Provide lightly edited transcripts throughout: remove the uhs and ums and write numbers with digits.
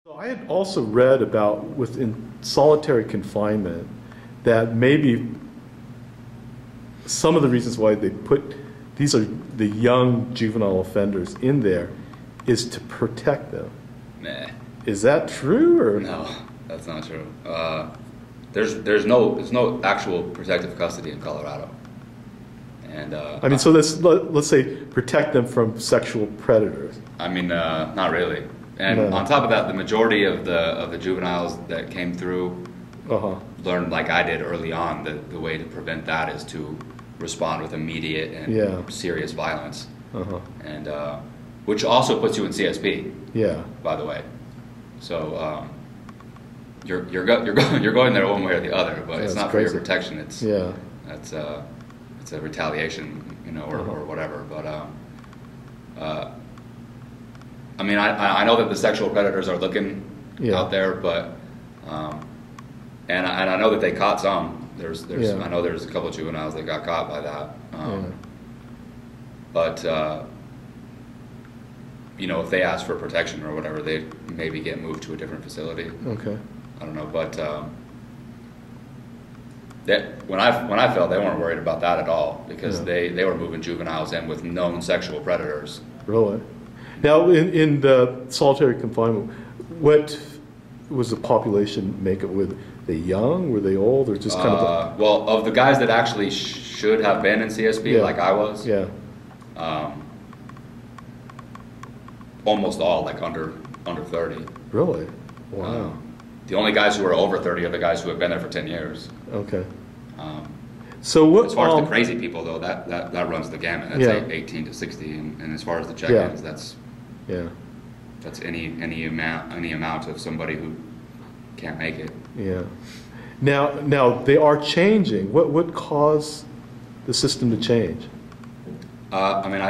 So I had also read about within solitary confinement that maybe some of the reasons why they put these are the young juvenile offenders in there is to protect them. Nah. Is that true or No, that's not true. There's no actual protective custody in Colorado. And I mean, so let's say protect them from sexual predators. I mean, not really. And No. on top of that, the majority of the juveniles that came through learned, like I did early on, that the way to prevent that is to respond with immediate and serious violence. And which also puts you in CSP. Yeah. By the way, so you're going there one way or the other, but it's not crazy. For your protection. It's it's a retaliation, you know, or whatever. But I mean, I know that the sexual predators are looking out there, but and I know that they caught some. I know there's a couple of juveniles that got caught by that. But you know, if they ask for protection or whatever, they maybe get moved to a different facility. Okay. I don't know, but when I felt, they weren't worried about that at all, because they were moving juveniles in with known sexual predators. Really? Now, in the solitary confinement, what was the population makeup? Were they young? Were they old? Or just kind of? Well, of the guys that actually should have been in CSP, like I was, almost all like under 30. Really? Wow. The only guys who are over 30 are the guys who have been there for 10 years. Okay. So what? As far as the crazy people, though, that runs the gamut. That's 18 to 60, and as far as the check-ins, that's any amount of somebody who can't make it. Yeah. Now they are changing. What caused the system to change? I mean,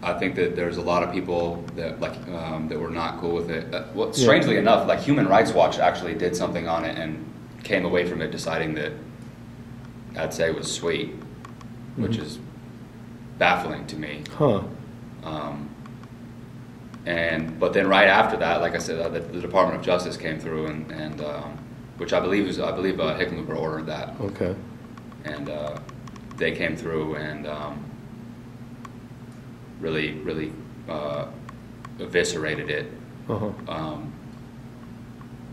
I think that there's a lot of people that that were not cool with it. Well, strangely enough, like Human Rights Watch actually did something on it and came away from it deciding that I'd say it was sweet, which is baffling to me. But then right after that, like I said, the Department of Justice came through and which I believe Hickenlooper ordered that. Okay. And they came through and really eviscerated it.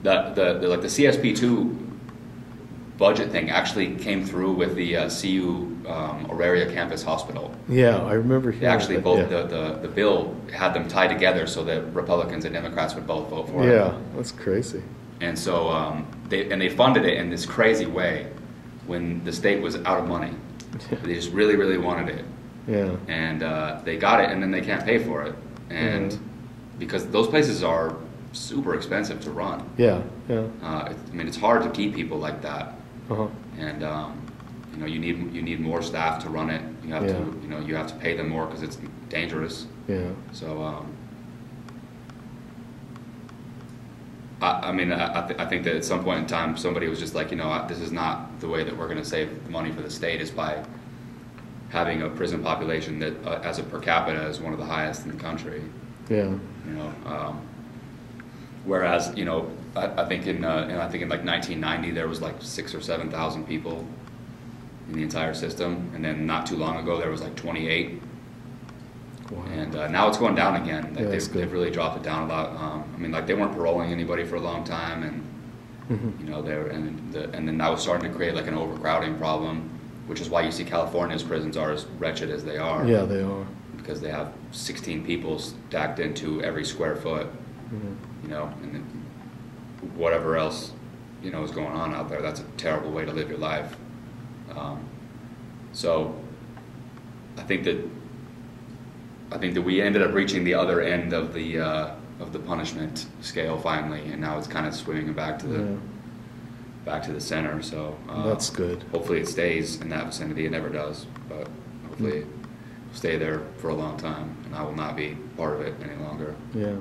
The CSP2 budget thing actually came through with the CU Auraria Campus Hospital. Yeah, I remember hearing actually both the bill had them tied together so that Republicans and Democrats would both vote for it. Yeah, that's crazy. And so they funded it in this crazy way when the state was out of money. They just really wanted it. Yeah. And they got it, and then they can't pay for it, and because those places are super expensive to run. Yeah. I mean, it's hard to keep people like that. And you know, you need more staff to run it. You have to you have to pay them more because it's dangerous. Yeah. So I mean, I think that at some point in time somebody was just like, you know, this is not the way that we're going to save money for the state, is by having a prison population that as a per capita is one of the highest in the country. Yeah. You know, whereas, you know, I think in like 1990 there was like 6,000 or 7,000 people in the entire system, and then not too long ago there was like 28. Wow. And now it's going down again. Like they've really dropped it down a lot. I mean, like they weren't paroling anybody for a long time, and you know, and then that was starting to create like an overcrowding problem, which is why you see California's prisons are as wretched as they are. Yeah, they are. Because they have 16 people stacked into every square foot. You know, and then whatever else, you know, is going on out there, that's a terrible way to live your life. So I think that we ended up reaching the other end of the punishment scale finally, and now it's kind of swimming back to the center. So that's good. Hopefully it stays in that vicinity. It never does, but hopefully it'll stay there for a long time, and I will not be part of it any longer. Yeah.